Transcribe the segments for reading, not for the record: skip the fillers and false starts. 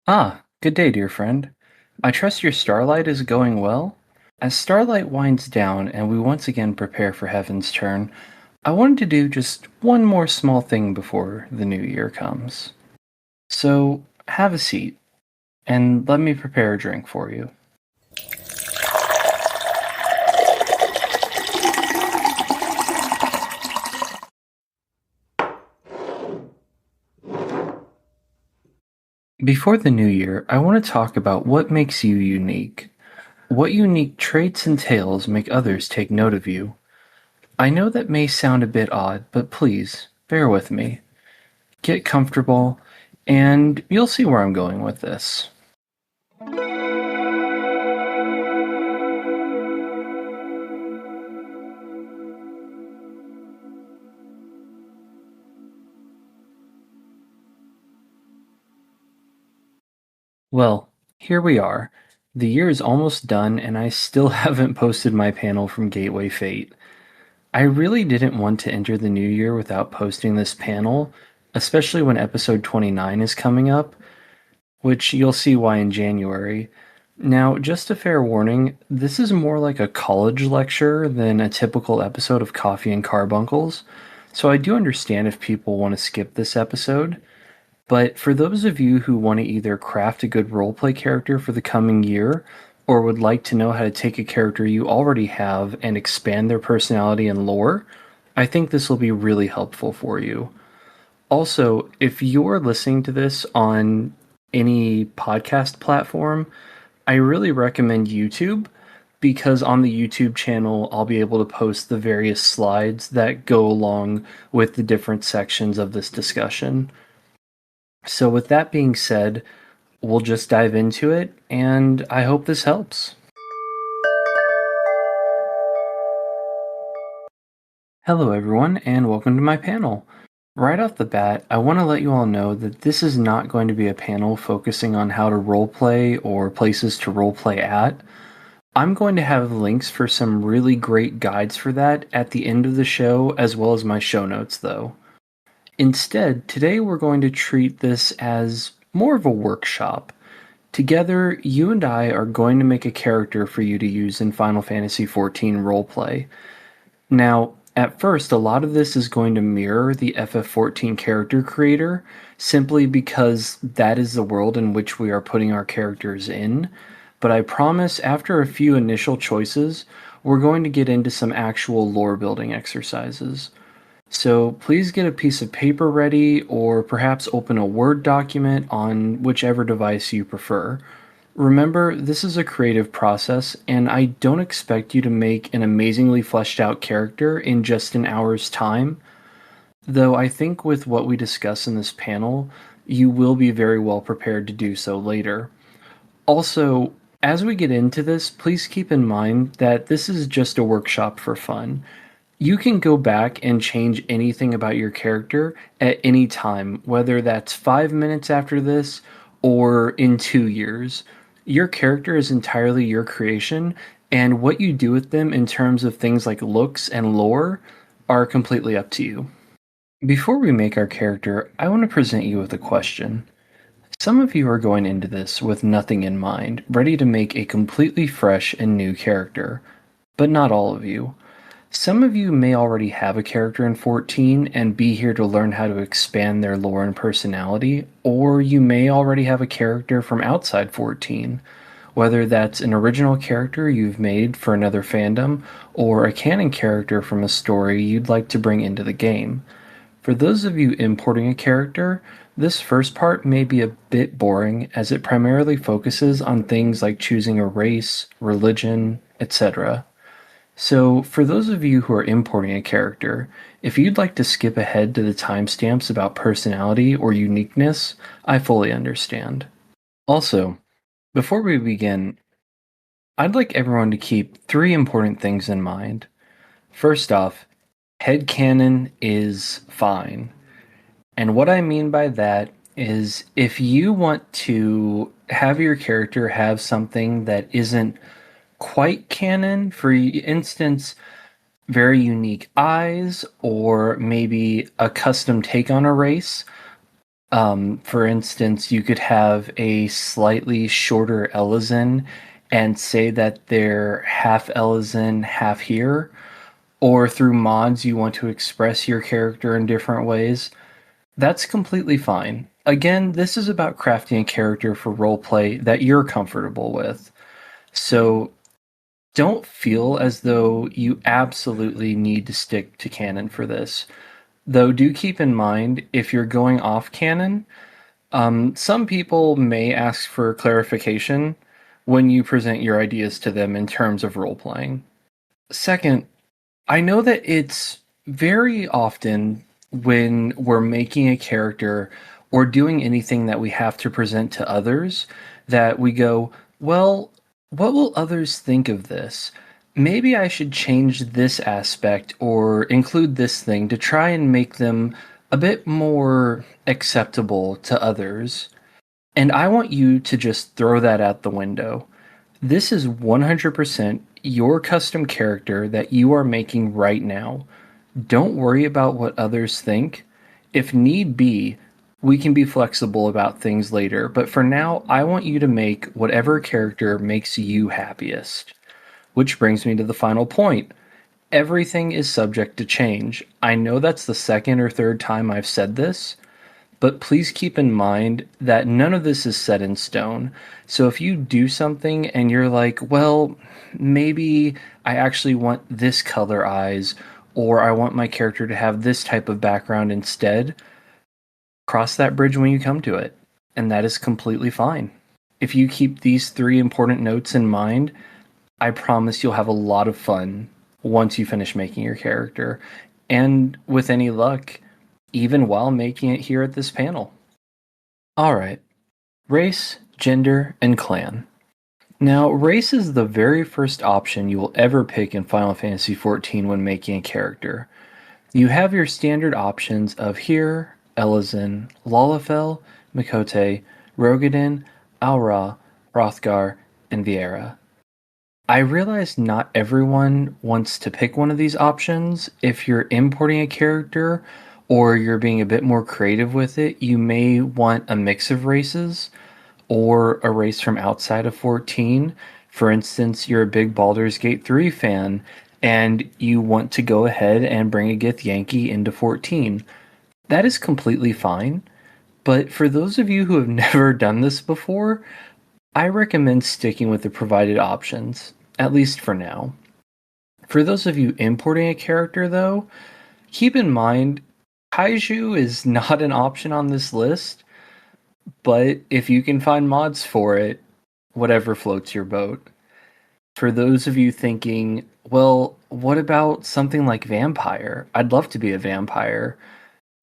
Ah, good day, dear friend. I trust your Starlight is going well? As Starlight winds down and we once again prepare for Heaven's turn, I wanted to do just one more small thing before the new year comes. So, have a seat, and let me prepare a drink for you. Before the new year, I want to talk about what makes you unique. What unique traits and tales make others take note of you? I know that may sound a bit odd, but please, bear with me. Get comfortable, and you'll see where I'm going with this. Well, here we are. The year is almost done, and I still haven't posted my panel from Gateway Fate. I really didn't want to enter the new year without posting this panel, especially when episode 29 is coming up, which you'll see why in January. Now, just a fair warning, this is more like a college lecture than a typical episode of Coffee and Carbuncles, so I do understand if people want to skip this episode. But for those of you who want to either craft a good roleplay character for the coming year, or would like to know how to take a character you already have and expand their personality and lore, I think this will be really helpful for you. Also, if you're listening to this on any podcast platform, I really recommend YouTube because on the YouTube channel, I'll be able to post the various slides that go along with the different sections of this discussion. So, with that being said, we'll just dive into it, and I hope this helps. Hello, everyone, and welcome to my panel. Right off the bat, I want to let you all know that this is not going to be a panel focusing on how to roleplay or places to roleplay at. I'm going to have links for some really great guides for that at the end of the show, as well as my show notes, though. Instead, today we're going to treat this as more of a workshop. Together, you and I are going to make a character for you to use in Final Fantasy XIV roleplay. Now, at first, a lot of this is going to mirror the FF14 character creator, simply because that is the world in which we are putting our characters in. But I promise, after a few initial choices, we're going to get into some actual lore building exercises. So please get a piece of paper ready, or perhaps open a Word document on whichever device you prefer. Remember, this is a creative process, and I don't expect you to make an amazingly fleshed out character in just an hour's time, though I think with what we discuss in this panel, you will be very well prepared to do so later. Also, as we get into this, please keep in mind that this is just a workshop for fun. You can go back and change anything about your character at any time, whether that's 5 minutes after this or in 2 years. Your character is entirely your creation, and what you do with them in terms of things like looks and lore are completely up to you. Before we make our character, I want to present you with a question. Some of you are going into this with nothing in mind, ready to make a completely fresh and new character, but not all of you. Some of you may already have a character in 14 and be here to learn how to expand their lore and personality, or you may already have a character from outside 14, whether that's an original character you've made for another fandom, or a canon character from a story you'd like to bring into the game. For those of you importing a character, this first part may be a bit boring as it primarily focuses on things like choosing a race, religion, etc. So, for those of you who are importing a character, if you'd like to skip ahead to the timestamps about personality or uniqueness, I fully understand. Also, before we begin, I'd like everyone to keep 3 important things in mind. First off, headcanon is fine. And what I mean by that is if you want to have your character have something that isn't quite canon, for instance, very unique eyes, or maybe a custom take on a race. For instance, you could have a slightly shorter Elezen and say that they're half Elezen, half here, or through mods you want to express your character in different ways. That's completely fine. Again, this is about crafting a character for roleplay that you're comfortable with. So don't feel as though you absolutely need to stick to canon for this. Though, do keep in mind if you're going off canon, some people may ask for clarification when you present your ideas to them in terms of role playing. Second, I know that it's very often when we're making a character or doing anything that we have to present to others that we go, well, what will others think of this? Maybe I should change this aspect or include this thing to try and make them a bit more acceptable to others. And I want you to just throw that out the window. This is 100% your custom character that you are making right now. Don't worry about what others think. If need be, we can be flexible about things later, but for now, I want you to make whatever character makes you happiest. Which brings me to the final point. Everything is subject to change. I know that's the second or third time I've said this, but please keep in mind that none of this is set in stone. So if you do something and you're like, well, maybe I actually want this color eyes, or I want my character to have this type of background instead, cross that bridge when you come to it. And that is completely fine. If you keep these three important notes in mind, I promise you'll have a lot of fun once you finish making your character. And with any luck, even while making it here at this panel. Alright, race, gender, and clan. Now, race is the very first option you will ever pick in Final Fantasy XIV when making a character. You have your standard options of Here, Elezen, Lalafell, Mikote, Rogadin, Aura, Hrothgar, and Viera. I realize not everyone wants to pick one of these options. If you're importing a character or you're being a bit more creative with it, you may want a mix of races or a race from outside of 14. For instance, you're a big Baldur's Gate 3 fan and you want to go ahead and bring a Githyanki into 14. That is completely fine. But for those of you who have never done this before, I recommend sticking with the provided options, at least for now. For those of you importing a character, though, keep in mind, Kaiju is not an option on this list, but if you can find mods for it, whatever floats your boat. For those of you thinking, well, what about something like vampire? I'd love to be a vampire.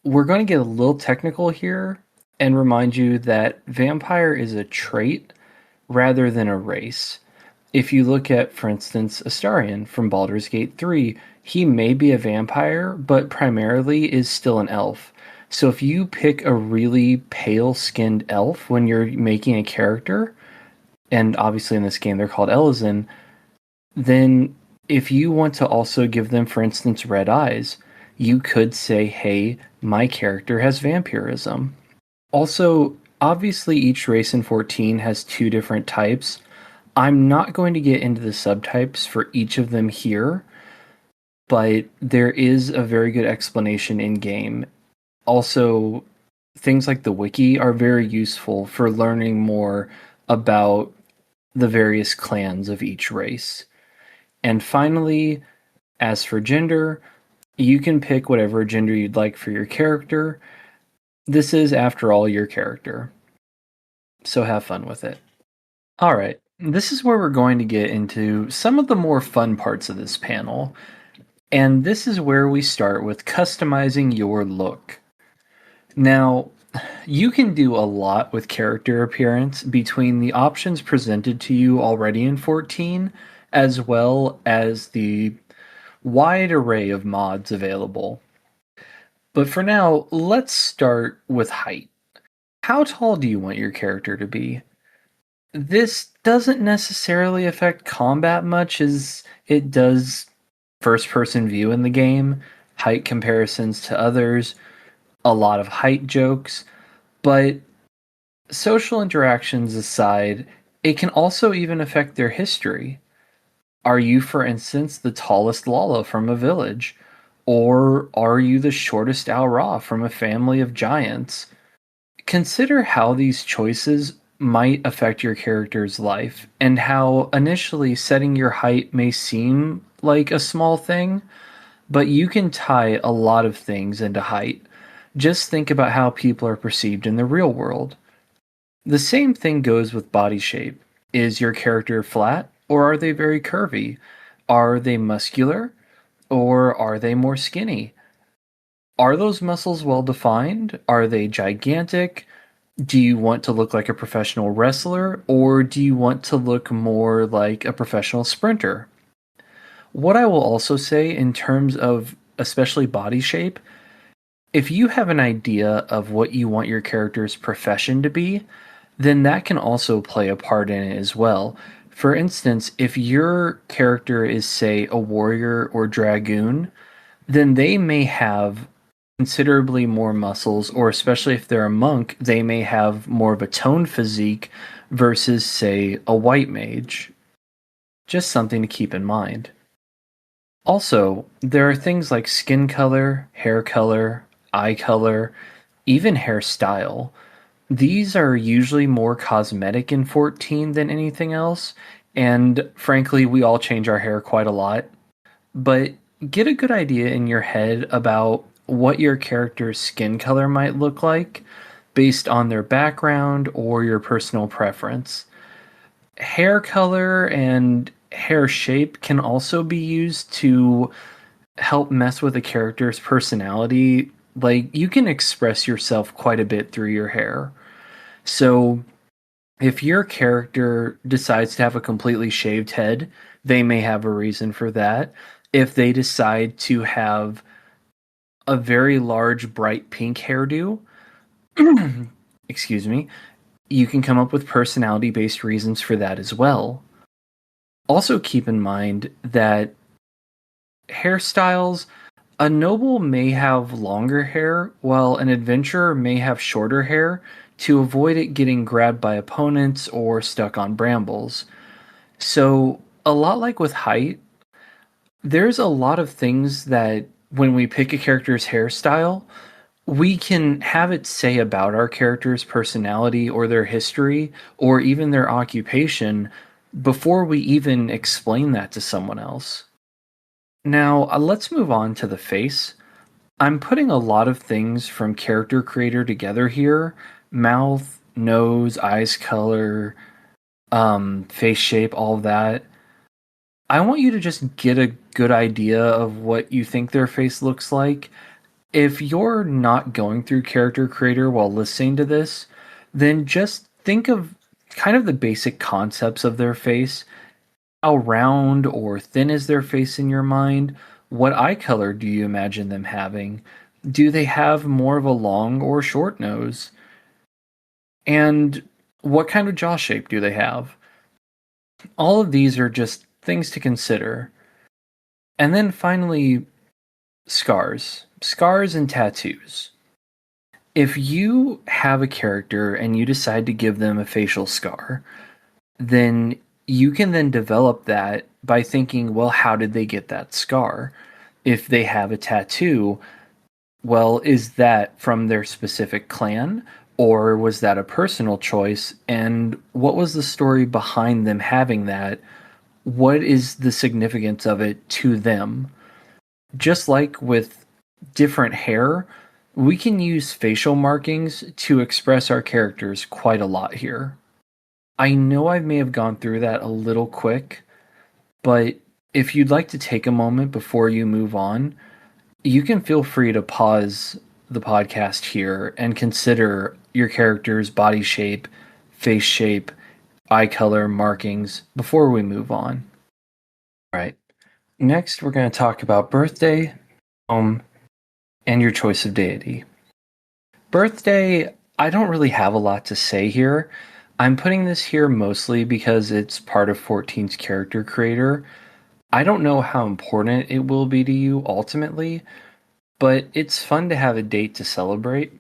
We're going to get a little technical here and remind you that vampire is a trait rather than a race. If you look at, for instance, Astarion from Baldur's Gate 3, he may be a vampire, but primarily is still an elf. So if you pick a really pale-skinned elf when you're making a character, and obviously in this game they're called Elezen, then if you want to also give them, for instance, red eyes, you could say, hey, my character has vampirism. Also, obviously each race in 14 has two different types. I'm not going to get into the subtypes for each of them here, but there is a very good explanation in game. Also, things like the wiki are very useful for learning more about the various clans of each race. And finally, as for gender, you can pick whatever gender you'd like for your character. This is, after all, your character. So have fun with it. Alright, this is where we're going to get into some of the more fun parts of this panel. And this is where we start with customizing your look. Now, you can do a lot with character appearance between the options presented to you already in 14, as well as the wide array of mods available. But for now, let's start with height. How tall do you want your character to be? This doesn't necessarily affect combat much as it does first person view in the game, height comparisons to others, a lot of height jokes, but social interactions aside, it can also even affect their history. Are you, for instance, the tallest Lala from a village? Or are you the shortest Al Ra from a family of giants? Consider how these choices might affect your character's life, and how initially setting your height may seem like a small thing, but you can tie a lot of things into height. Just think about how people are perceived in the real world. The same thing goes with body shape. Is your character flat, or are they very curvy? Are they muscular, or are they more skinny? Are those muscles well defined? Are they gigantic? Do you want to look like a professional wrestler, or do you want to look more like a professional sprinter? What I will also say in terms of especially body shape, if you have an idea of what you want your character's profession to be, then that can also play a part in it as well. For instance, if your character is, say, a warrior or dragoon, then they may have considerably more muscles, or especially if they're a monk, they may have more of a toned physique versus, say, a white mage. Just something to keep in mind. Also, there are things like skin color, eye color, even hairstyle. These are usually more cosmetic in 14 than anything else, and frankly, we all change our hair quite a lot. But get a good idea in your head about what your character's skin color might look like based on their background or your personal preference. Hair color and hair shape can also be used to help mess with a character's personality. Like, you can express yourself quite a bit through your hair. So, if your character decides to have a completely shaved head, they may have a reason for that. If they decide to have a very large, bright pink hairdo, excuse me, you can come up with personality based reasons for that as well. Also, keep in mind that hairstyles, a noble may have longer hair, while an adventurer may have shorter hair to avoid it getting grabbed by opponents or stuck on brambles. So, a lot like with height, there's a lot of things that when we pick a character's hairstyle, we can have it say about our character's personality or their history or even their occupation before we even explain that to someone else. Now, let's move on to the face. I'm putting a lot of things from character creator together here: mouth, nose, eyes color, face shape, all of that. I want you to just get a good idea of what you think their face looks like. If you're not going through character creator while listening to this, then just think of kind of the basic concepts of their face. How round or thin is their face in your mind? What eye color do you imagine them having? Do they have more of a long or short nose? And what kind of jaw shape do they have? All of these are just things to consider. And then finally, scars. Scars and tattoos. If you have a character and you decide to give them a facial scar, then you can then develop that by thinking, well, how did they get that scar? If they have a tattoo, well, is that from their specific clan, or was that a personal choice? And what was the story behind them having that? What is the significance of it to them? Just like with different hair, we can use facial markings to express our characters quite a lot here. I know I may have gone through that a little quick, but if you'd like to take a moment before you move on, you can feel free to pause the podcast here and consider your character's body shape, face shape, eye color markings before we move on. All right. Next, we're going to talk about birthday, home, and your choice of deity. Birthday, I don't really have a lot to say here. I'm putting this here mostly because it's part of 14's character creator. I don't know how important it will be to you ultimately, but it's fun to have a date to celebrate.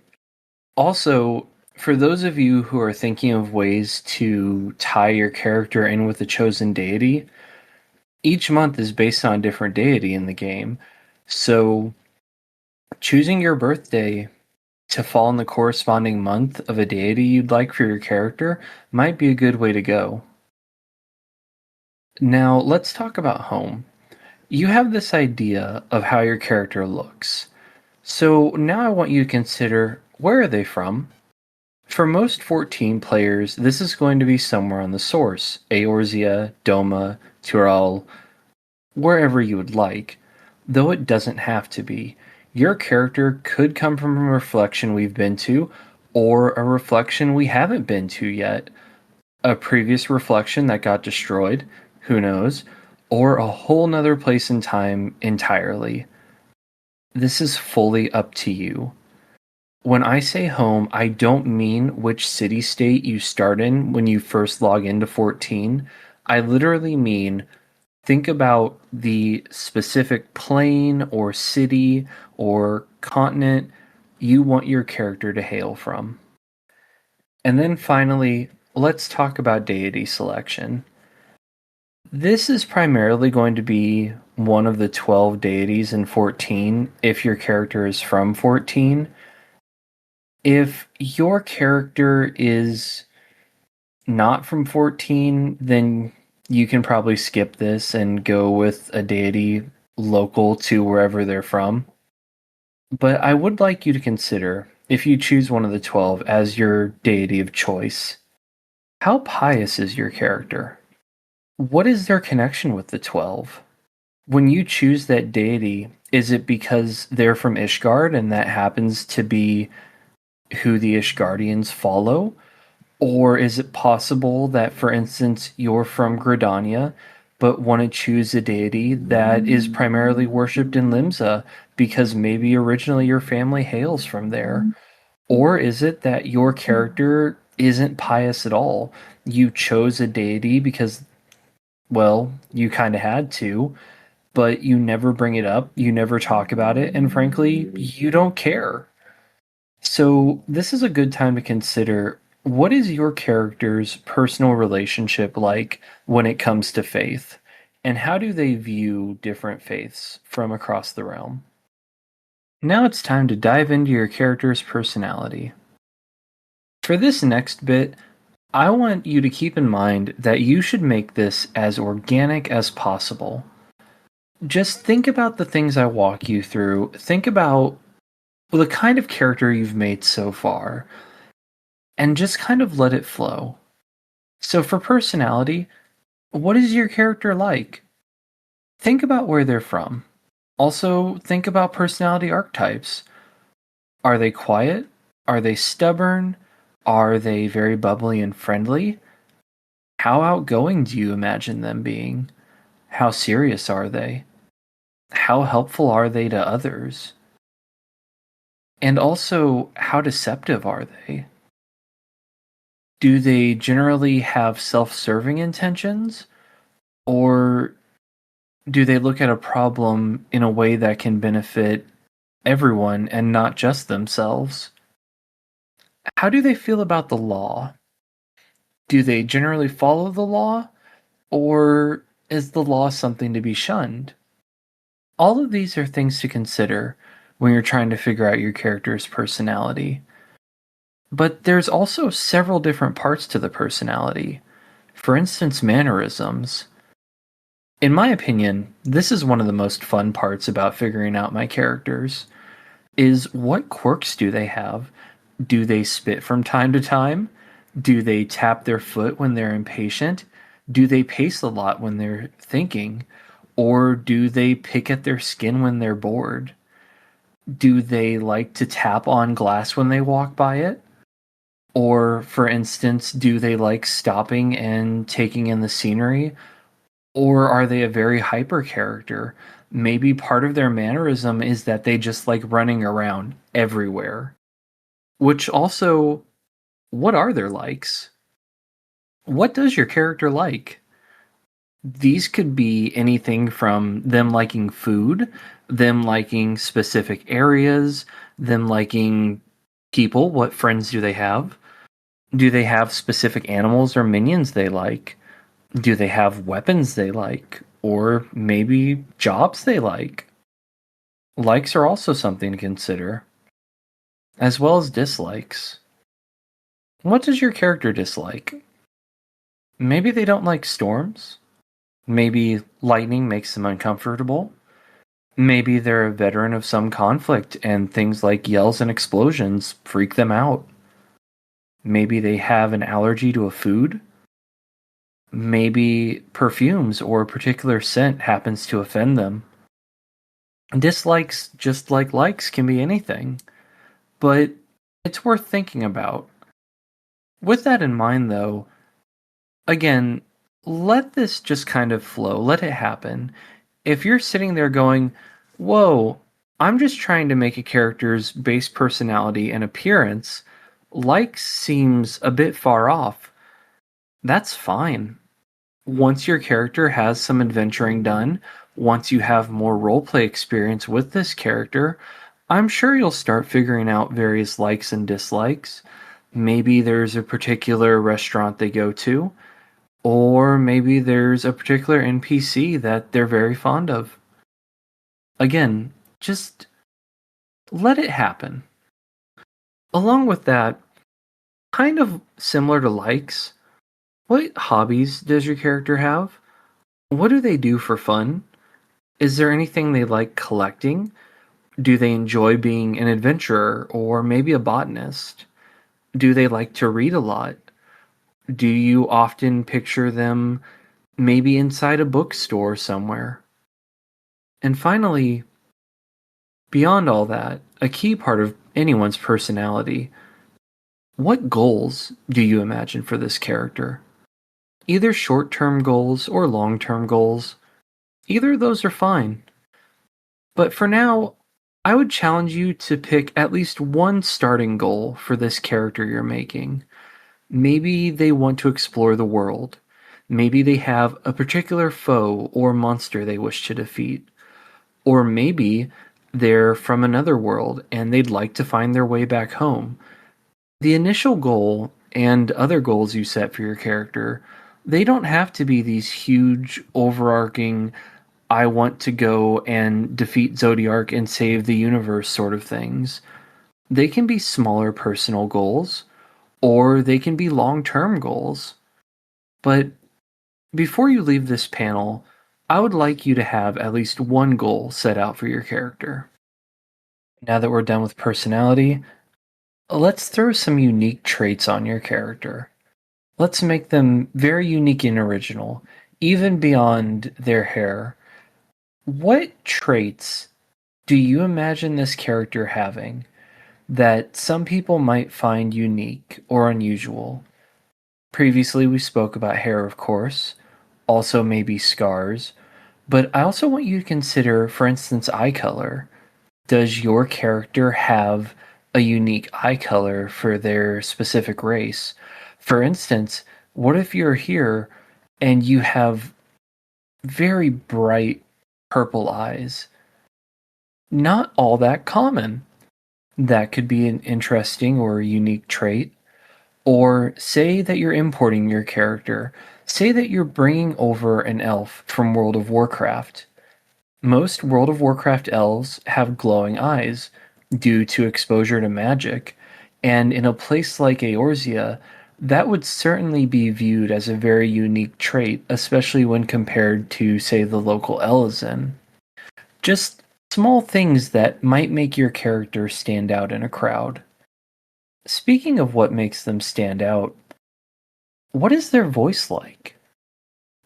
Also, for those of you who are thinking of ways to tie your character in with a chosen deity, each month is based on a different deity in the game. So, choosing your birthday to fall in the corresponding month of a deity you'd like for your character might be a good way to go. Now, let's talk about home. You have this idea of how your character looks. So now I want you to consider, where are they from? For most 14 players, this is going to be somewhere on the source, Eorzea, Doma, Tural, wherever you would like, though it doesn't have to be. Your character could come from a reflection we've been to, or a reflection we haven't been to yet. A previous reflection that got destroyed, who knows, or a whole nother place in time entirely. This is fully up to you. When I say home, I don't mean which city state you start in when you first log into 14. I literally mean think about the specific plane or city or continent you want your character to hail from. And then finally, let's talk about deity selection. This is primarily going to be one of the 12 deities in 14 if your character is from 14. If your character is not from 14, then you can probably skip this and go with a deity local to wherever they're from. But I would like you to consider, if you choose one of the 12 as your deity of choice, how pious is your character? What is their connection with the 12? When you choose that deity, is it because they're from Ishgard and that happens to be who the Ishgardians follow? Or is it possible that, for instance, you're from Gridania, but want to choose a deity that is primarily worshipped in Limsa because maybe originally your family hails from there? Or is it that your character isn't pious at all? You chose a deity because, well, you kind of had to, but you never bring it up, you never talk about it, and frankly, you don't care. So, this is a good time to consider, what is your character's personal relationship like when it comes to faith? And how do they view different faiths from across the realm? Now it's time to dive into your character's personality. For this next bit, I want you to keep in mind that you should make this as organic as possible. Just think about the things I walk you through. Think about the kind of character you've made so far, and just kind of let it flow. So, for personality, what is your character like? Think about where they're from. Also, think about personality archetypes. Are they quiet? Are they stubborn? Are they very bubbly and friendly? How outgoing do you imagine them being? How serious are they? How helpful are they to others? And also, how deceptive are they? Do they generally have self serving intentions? Or do they look at a problem in a way that can benefit everyone and not just themselves? How do they feel about the law? Do they generally follow the law? Or is the law something to be shunned? All of these are things to consider when you're trying to figure out your character's personality. But there's also several different parts to the personality. For instance, mannerisms. In my opinion, this is one of the most fun parts about figuring out my characters, is what quirks do they have? Do they spit from time to time? Do they tap their foot when they're impatient? Do they pace a lot when they're thinking? Or do they pick at their skin when they're bored? Do they like to tap on glass when they walk by it? Or, for instance, do they like stopping and taking in the scenery? Or are they a very hyper character? Maybe part of their mannerism is that they just like running around everywhere. Which also, what are their likes? What does your character like? These could be anything from them liking food, them liking specific areas, them liking people. What friends do they have? Do they have specific animals or minions they like? Do they have weapons they like? Or maybe jobs they like? Likes are also something to consider, as well as dislikes. What does your character dislike? Maybe they don't like storms. Maybe lightning makes them uncomfortable. Maybe they're a veteran of some conflict and things like yells and explosions freak them out. Maybe they have an allergy to a food. Maybe perfumes or a particular scent happens to offend them. Dislikes, just like likes, can be anything, but it's worth thinking about. With that in mind, though, again, let this just kind of flow, let it happen. If you're sitting there going, whoa, I'm just trying to make a character's base personality and appearance, likes seems a bit far off, that's fine. Once your character has some adventuring done, once you have more roleplay experience with this character, I'm sure you'll start figuring out various likes and dislikes. Maybe there's a particular restaurant they go to, or maybe there's a particular NPC that they're very fond of. Again, just let it happen. Along with that, kind of similar to likes, what hobbies does your character have? What do they do for fun? Is there anything they like collecting? Do they enjoy being an adventurer or maybe a botanist? Do they like to read a lot? Do you often picture them maybe inside a bookstore somewhere? And finally, beyond all that, a key part of anyone's personality, what goals do you imagine for this character? Either short term goals or long term goals. Either of those are fine. But for now, I would challenge you to pick at least one starting goal for this character you're making. Maybe they want to explore the world. Maybe they have a particular foe or monster they wish to defeat. Or maybe they're from another world and they'd like to find their way back home. The initial goal and other goals you set for your character, they don't have to be these huge, overarching, I want to go and defeat Zodiark and save the universe sort of things. They can be smaller personal goals, or they can be long term goals. But before you leave this panel, I would like you to have at least one goal set out for your character. Now that we're done with personality, let's throw some unique traits on your character. Let's make them very unique and original, even beyond their hair. What traits do you imagine this character having that some people might find unique or unusual? Previously, we spoke about hair, of course, also maybe scars, but I also want you to consider, for instance, eye color. Does your character have a unique eye color for their specific race? For instance, what if you're here and you have very bright purple eyes? Not all that common. That could be an interesting or unique trait. Or say that you're importing your character. Say that you're bringing over an elf from World of Warcraft. Most World of Warcraft elves have glowing eyes due to exposure to magic, and in a place like Eorzea, that would certainly be viewed as a very unique trait, especially when compared to, say, the local Elezen. Just small things that might make your character stand out in a crowd. Speaking of what makes them stand out, what is their voice like?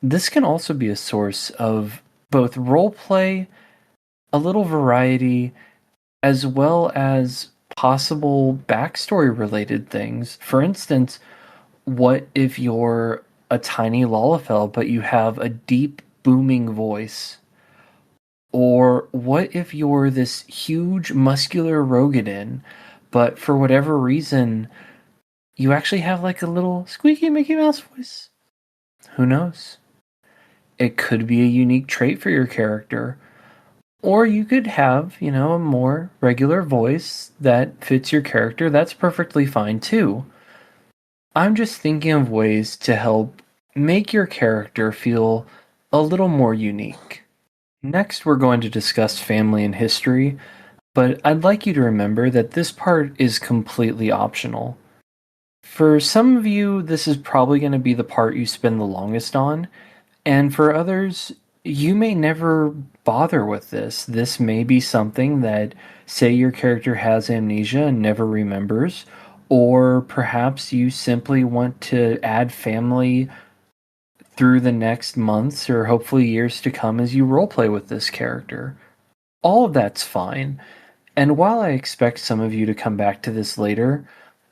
This can also be a source of both roleplay, a little variety, as well as possible backstory related things. For instance, what if you're a tiny Lalafell but you have a deep booming voice? Or what if you're this huge muscular Rogadin, but for whatever reason, you actually have like a little squeaky Mickey Mouse voice? Who knows? It could be a unique trait for your character. Or you could have, a more regular voice that fits your character. That's perfectly fine too. I'm just thinking of ways to help make your character feel a little more unique. Next, we're going to discuss family and history, but I'd like you to remember that this part is completely optional. For some of you, this is probably going to be the part you spend the longest on, and for others, you may never bother with this. This may be something that, say, your character has amnesia and never remembers, or perhaps you simply want to add family through the next months or hopefully years to come as you roleplay with this character. All of that's fine. And while I expect some of you to come back to this later,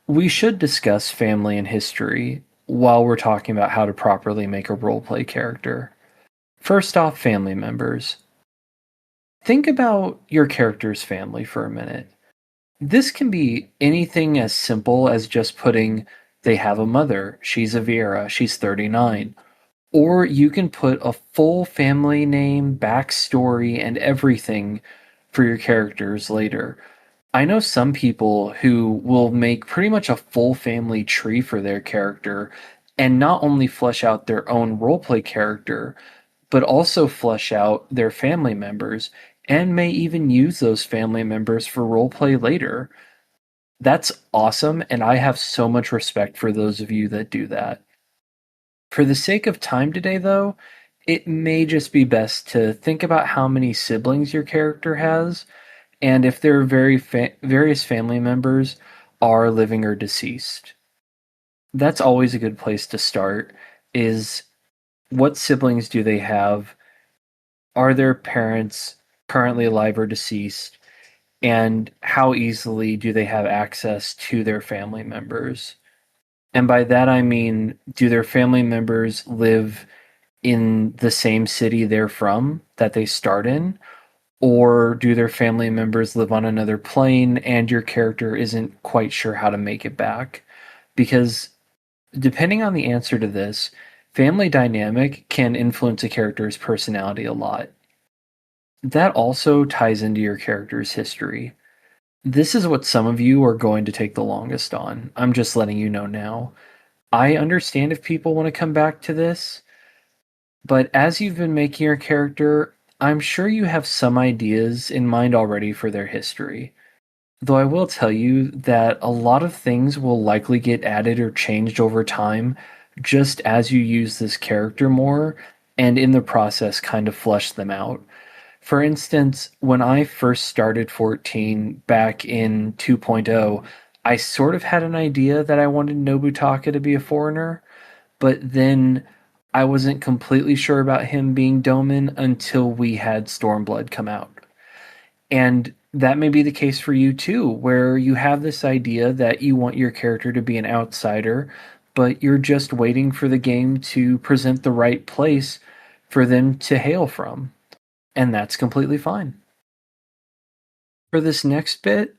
we should discuss family and history while we're talking about how to properly make a roleplay character. First off, family members. Think about your character's family for a minute. This can be anything as simple as just putting, they have a mother, she's a Viera, she's 39. Or you can put a full family name, backstory, and everything for your characters later. I know some people who will make pretty much a full family tree for their character and not only flesh out their own roleplay character, but also flesh out their family members and may even use those family members for roleplay later. That's awesome, and I have so much respect for those of you that do that. For the sake of time today, though, it may just be best to think about how many siblings your character has, and if their various family members are living or deceased. That's always a good place to start, is what siblings do they have? Are their parents currently alive or deceased? And how easily do they have access to their family members? And by that I mean, do their family members live in the same city they're from that they start in? Or do their family members live on another plane and your character isn't quite sure how to make it back? Because depending on the answer to this, family dynamic can influence a character's personality a lot. That also ties into your character's history. This is what some of you are going to take the longest on. I'm just letting you know now. I understand if people want to come back to this, but as you've been making your character, I'm sure you have some ideas in mind already for their history. Though I will tell you that a lot of things will likely get added or changed over time just as you use this character more and in the process kind of flesh them out. For instance, when I first started 14 back in 2.0, I sort of had an idea that I wanted Nobutaka to be a foreigner, but then I wasn't completely sure about him being Domin until we had Stormblood come out. And that may be the case for you too, where you have this idea that you want your character to be an outsider, but you're just waiting for the game to present the right place for them to hail from. And that's completely fine. For this next bit,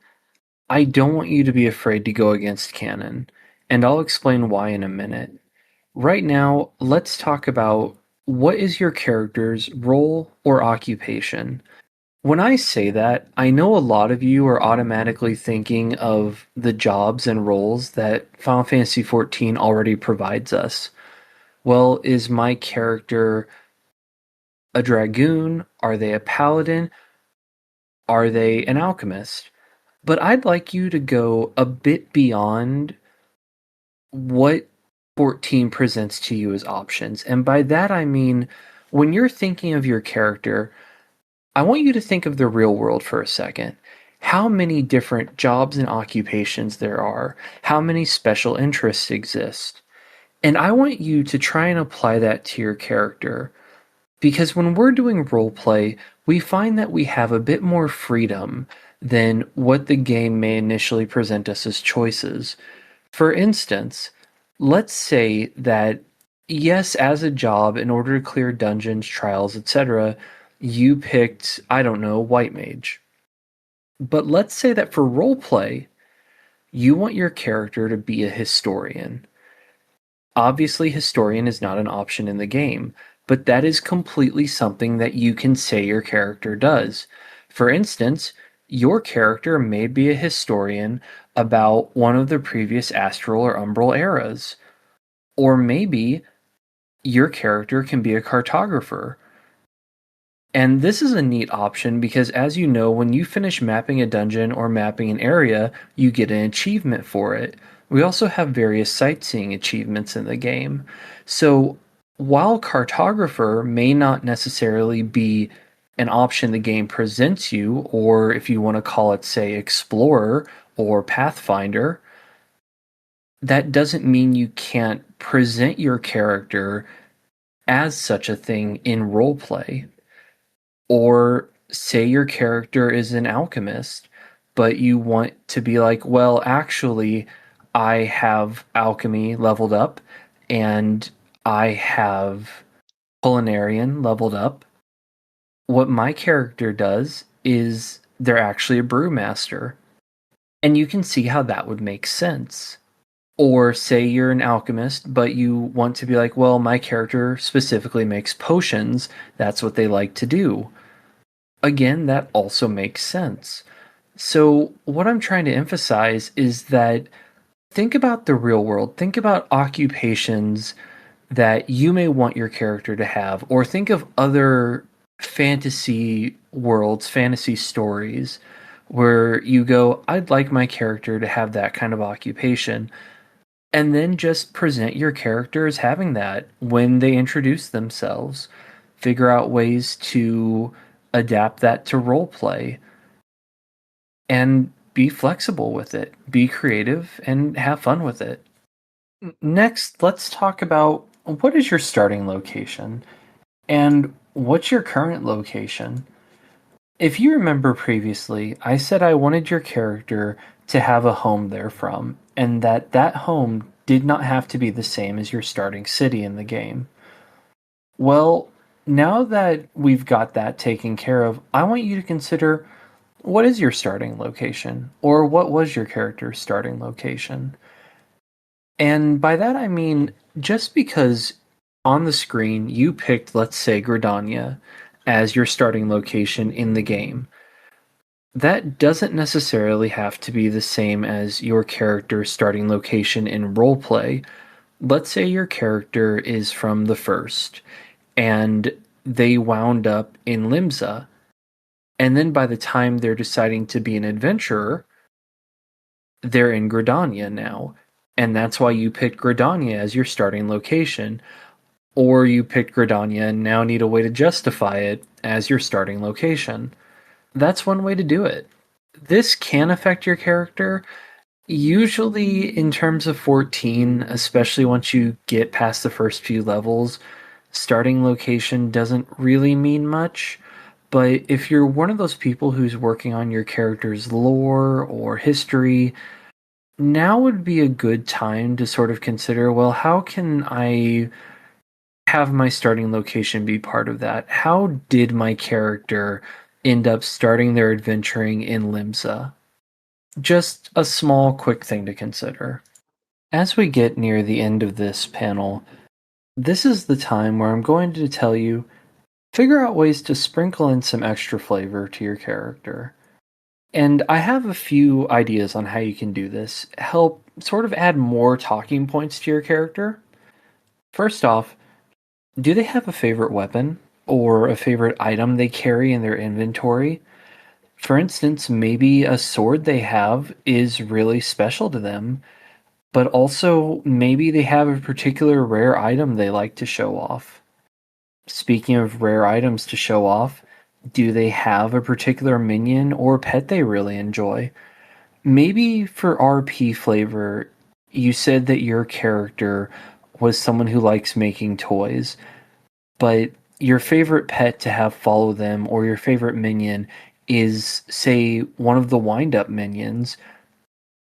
I don't want you to be afraid to go against canon, and I'll explain why in a minute. Right now, let's talk about what is your character's role or occupation. When I say that, I know a lot of you are automatically thinking of the jobs and roles that Final Fantasy XIV already provides us. Well, is my character a dragoon? Are they a paladin? Are they an alchemist? But I'd like you to go a bit beyond what 14 presents to you as options. And by that I mean, when you're thinking of your character, I want you to think of the real world for a second. How many different jobs and occupations there are, how many special interests exist. And I want you to try and apply that to your character. Because when we're doing role play, we find that we have a bit more freedom than what the game may initially present us as choices. For instance, let's say that, yes, as a job, in order to clear dungeons, trials, etc., you picked, I don't know, White Mage. But let's say that for roleplay, you want your character to be a historian. Obviously, historian is not an option in the game, but that is completely something that you can say your character does. For instance, your character may be a historian about one of the previous astral or umbral eras, or maybe your character can be a cartographer. And this is a neat option because, as you know, when you finish mapping a dungeon or mapping an area, you get an achievement for it. We also have various sightseeing achievements in the game. So, while cartographer may not necessarily be an option the game presents you, or if you want to call it, say, explorer or pathfinder, that doesn't mean you can't present your character as such a thing in roleplay. Or say your character is an alchemist, but you want to be like, well, actually, I have alchemy leveled up and I have culinarian leveled up. What my character does is they're actually a brewmaster. And you can see how that would make sense. Or say you're an alchemist, but you want to be like, well, my character specifically makes potions. That's what they like to do. Again, that also makes sense. So, what I'm trying to emphasize is that think about the real world. Think about occupations that you may want your character to have, or think of other fantasy worlds, fantasy stories, where you go, I'd like my character to have that kind of occupation. And then just present your character as having that when they introduce themselves. Figure out ways to adapt that to role play and be flexible with it. Be creative and have fun with it. Next, let's talk about what is your starting location and what's your current location? If you remember previously, I said I wanted your character to have a home they're from, and that home did not have to be the same as your starting city in the game. Well, now that we've got that taken care of, I want you to consider what is your starting location, or what was your character's starting location? And by that I mean just because on the screen you picked, let's say, Gridania as your starting location in the game, that doesn't necessarily have to be the same as your character's starting location in roleplay. Let's say your character is from the first, and they wound up in Limsa, and then by the time they're deciding to be an adventurer, they're in Gridania now. And that's why you picked Gridania as your starting location. Or you picked Gridania and now need a way to justify it as your starting location. That's one way to do it. This can affect your character, usually in terms of 14, especially once you get past the first few levels. Starting location doesn't really mean much, but if you're one of those people who's working on your character's lore or history, now would be a good time to sort of consider, well, how can I have my starting location be part of that? How did my character end up starting their adventuring in Limsa? Just a small, quick thing to consider. As we get near the end of this panel, this is the time where I'm going to tell you figure out ways to sprinkle in some extra flavor to your character. And I have a few ideas on how you can do this. Help sort of add more talking points to your character. First off, do they have a favorite weapon or a favorite item they carry in their inventory? For instance, maybe a sword they have is really special to them, but also maybe they have a particular rare item they like to show off. Speaking of rare items to show off, do they have a particular minion or pet they really enjoy? Maybe for RP flavor, you said that your character was someone who likes making toys, but your favorite pet to have follow them or your favorite minion is, say, one of the wind up minions.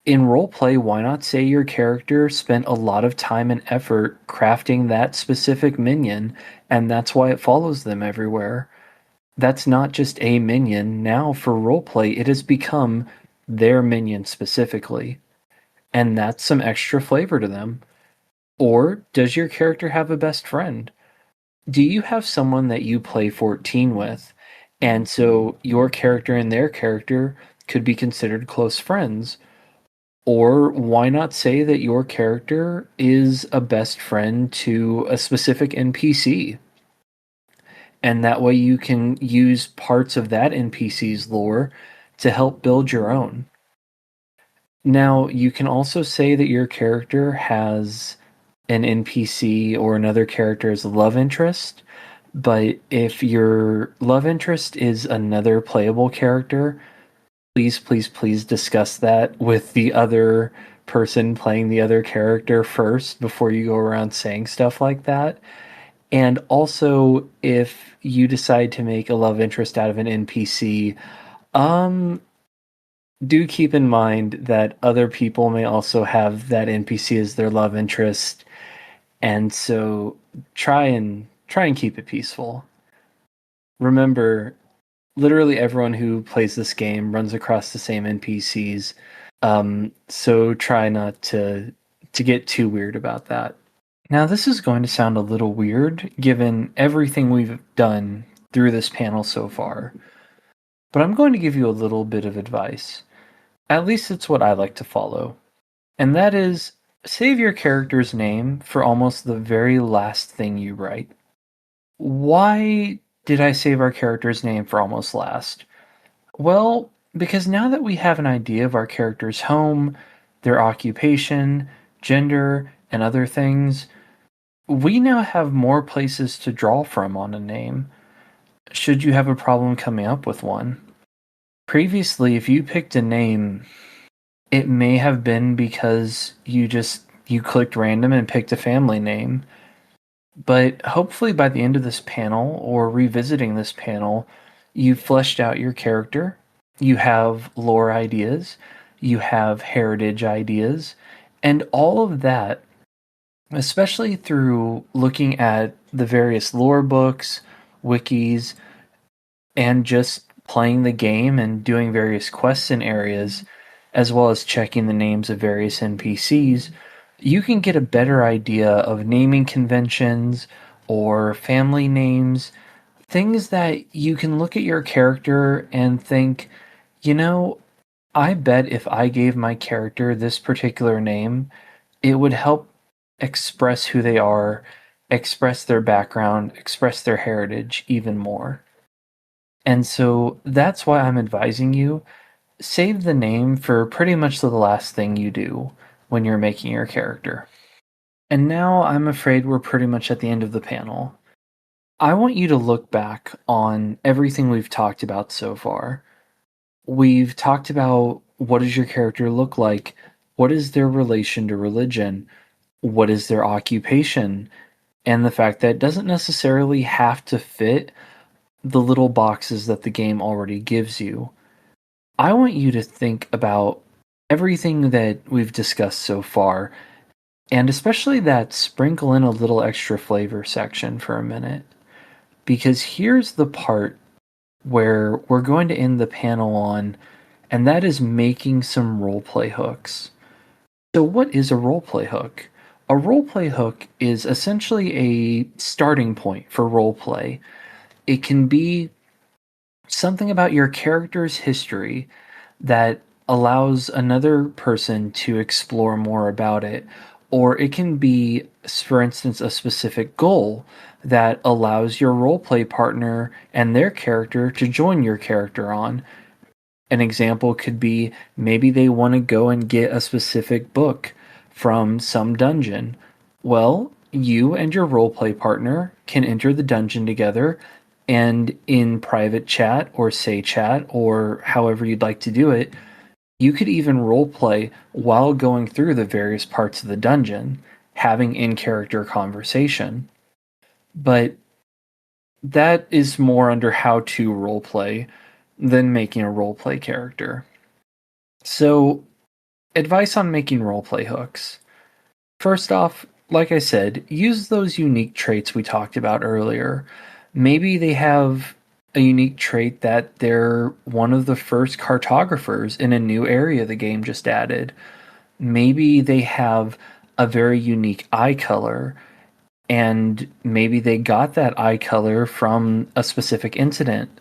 In roleplay, why not say your character spent a lot of time and effort crafting that specific minion, and that's why it follows them everywhere? That's not just a minion. Now, for roleplay, it has become their minion specifically, and that's some extra flavor to them. Or does your character have a best friend? Do you have someone that you play 14 with? And so your character and their character could be considered close friends. Or why not say that your character is a best friend to a specific NPC? And that way you can use parts of that NPC's lore to help build your own. Now, you can also say that your character has an NPC or another character as a love interest, but if your love interest is another playable character, please, please, please discuss that with the other person playing the other character first before you go around saying stuff like that. And also, if you decide to make a love interest out of an NPC, um, do keep in mind that other people may also have that NPC as their love interest, and so try and keep it peaceful. Remember, literally everyone who plays this game runs across the same NPCs, so try not to get too weird about that. Now, this is going to sound a little weird given everything we've done through this panel so far, but I'm going to give you a little bit of advice. At least it's what I like to follow. And that is save your character's name for almost the very last thing you write. Why did I save our character's name for almost last? Well, because now that we have an idea of our character's home, their occupation, gender, and other things, we now have more places to draw from on a name, should you have a problem coming up with one. Previously, if you picked a name, it may have been because you clicked random and picked a family name. But hopefully by the end of this panel or revisiting this panel, you've fleshed out your character, you have lore ideas, you have heritage ideas, and all of that, especially through looking at the various lore books, wikis, and just playing the game and doing various quests in areas, as well as checking the names of various NPCs, you can get a better idea of naming conventions or family names, things that you can look at your character and think, you know, I bet if I gave my character this particular name, it would help express who they are, express their background, express their heritage even more. And so that's why I'm advising you save the name for pretty much the last thing you do when you're making your character. And now I'm afraid we're pretty much at the end of the panel. I want you to look back on everything we've talked about so far. We've talked about what does your character look like? What is their relation to religion? What is their occupation? And the fact that it doesn't necessarily have to fit the little boxes that the game already gives you. I want you to think about everything that we've discussed so far, and especially that sprinkle in a little extra flavor section for a minute. Because here's the part where we're going to end the panel on, and that is making some roleplay hooks. So, what is a roleplay hook? A roleplay hook is essentially a starting point for roleplay. It can be something about your character's history that allows another person to explore more about it. Or it can be, for instance, a specific goal that allows your roleplay partner and their character to join your character on. An example could be maybe they want to go and get a specific book from some dungeon. Well, you and your roleplay partner can enter the dungeon together, and in private chat or say chat or however you'd like to do it, you could even roleplay while going through the various parts of the dungeon, having in character conversation. But that is more under how to roleplay than making a roleplay character. So, advice on making roleplay hooks. First off, like I said, use those unique traits we talked about earlier. Maybe they have a unique trait that they're one of the first cartographers in a new area the game just added. Maybe they have a very unique eye color, and maybe they got that eye color from a specific incident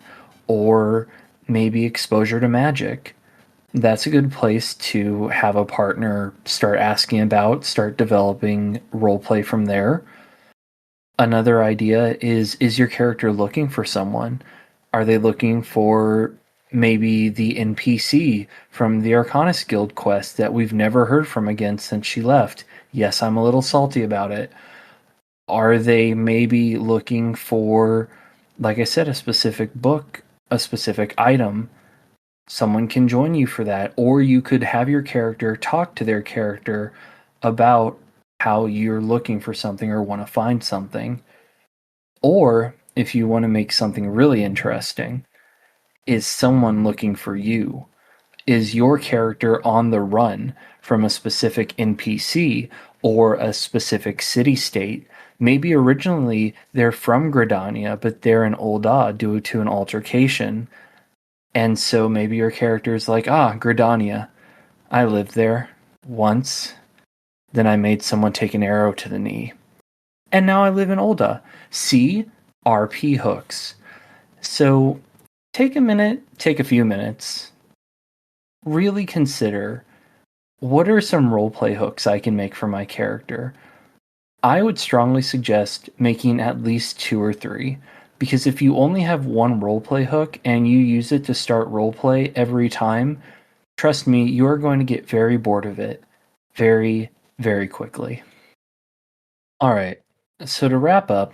or maybe exposure to magic. That's a good place to have a partner start asking about, start developing roleplay from there. Another idea is your character looking for someone? Are they looking for maybe the NPC from the Arcanist Guild quest that we've never heard from again since she left? Yes, I'm a little salty about it. Are they maybe looking for, like I said, a specific book, a specific item? Someone can join you for that, or you could have your character talk to their character about how you're looking for something or want to find something. Or if you want to make something really interesting, is someone looking for you? Is your character on the run from a specific NPC or a specific city state? Maybe originally they're from Gridania, but they're in Ul'dah due to an altercation. And so maybe your character is like, Gridania. I lived there once. Then I made someone take an arrow to the knee. And now I live in Ul'dah. See? RP hooks. So take a few minutes, really consider what are some roleplay hooks I can make for my character. I would strongly suggest making at least 2 or 3, because if you only have one roleplay hook and you use it to start roleplay every time, trust me, you are going to get very bored of it very, very quickly. Alright, so to wrap up,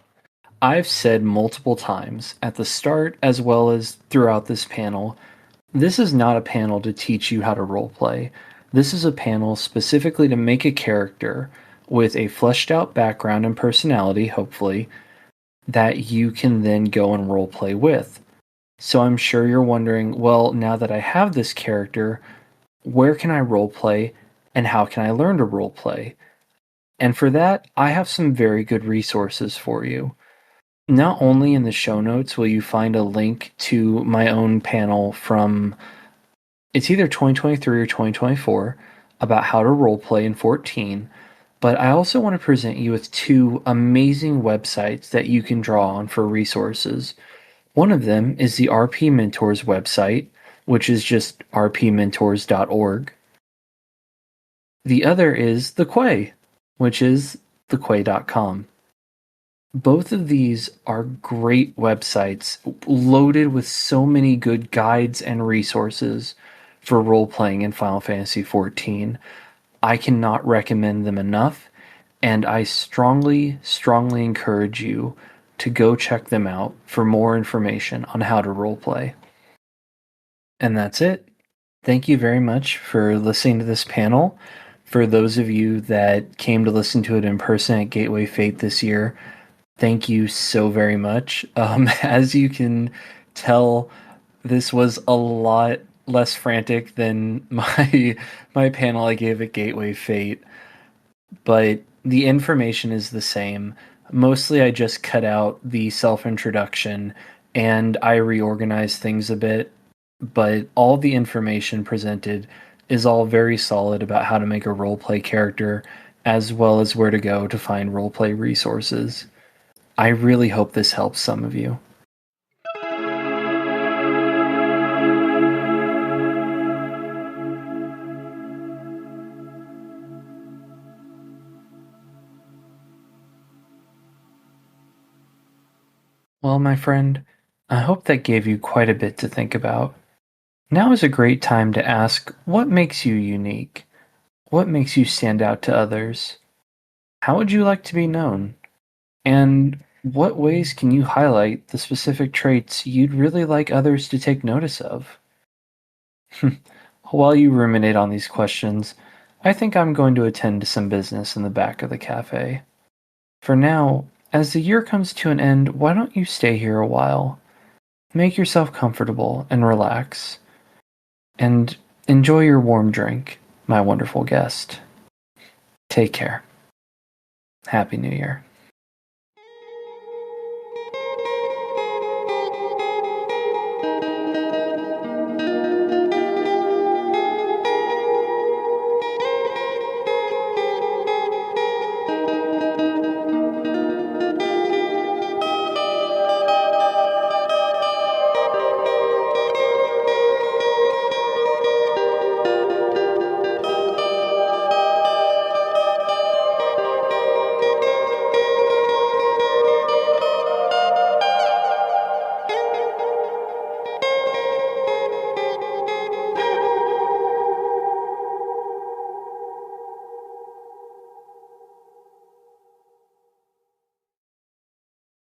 I've said multiple times at the start as well as throughout this panel, this is not a panel to teach you how to roleplay. This is a panel specifically to make a character with a fleshed out background and personality, hopefully, that you can then go and roleplay with. So I'm sure you're wondering, well, now that I have this character, where can I roleplay and how can I learn to roleplay? And for that, I have some very good resources for you. Not only in the show notes will you find a link to my own panel from, it's either 2023 or 2024, about how to roleplay in 14, but I also want to present you with 2 amazing websites that you can draw on for resources. One of them is the RP Mentors website, which is just rpmentors.org. The other is the Kweh, which is thekweh.com. Both of these are great websites loaded with so many good guides and resources for role playing in Final Fantasy XIV. I cannot recommend them enough, and I strongly, strongly encourage you to go check them out for more information on how to roleplay. And that's it. Thank you very much for listening to this panel. For those of you that came to listen to it in person at Gateway Fate this year, thank you so very much. As you can tell, this was a lot less frantic than my panel I gave at Gateway Fate, but the information is the same. Mostly I just cut out the self-introduction and I reorganized things a bit, but all the information presented is all very solid about how to make a roleplay character, as well as where to go to find roleplay resources. I really hope this helps some of you. Well, my friend, I hope that gave you quite a bit to think about. Now is a great time to ask, what makes you unique? What makes you stand out to others? How would you like to be known? And what ways can you highlight the specific traits you'd really like others to take notice of? While you ruminate on these questions, I think I'm going to attend to some business in the back of the cafe. For now, as the year comes to an end, why don't you stay here a while? Make yourself comfortable and relax. And enjoy your warm drink, my wonderful guest. Take care. Happy New Year.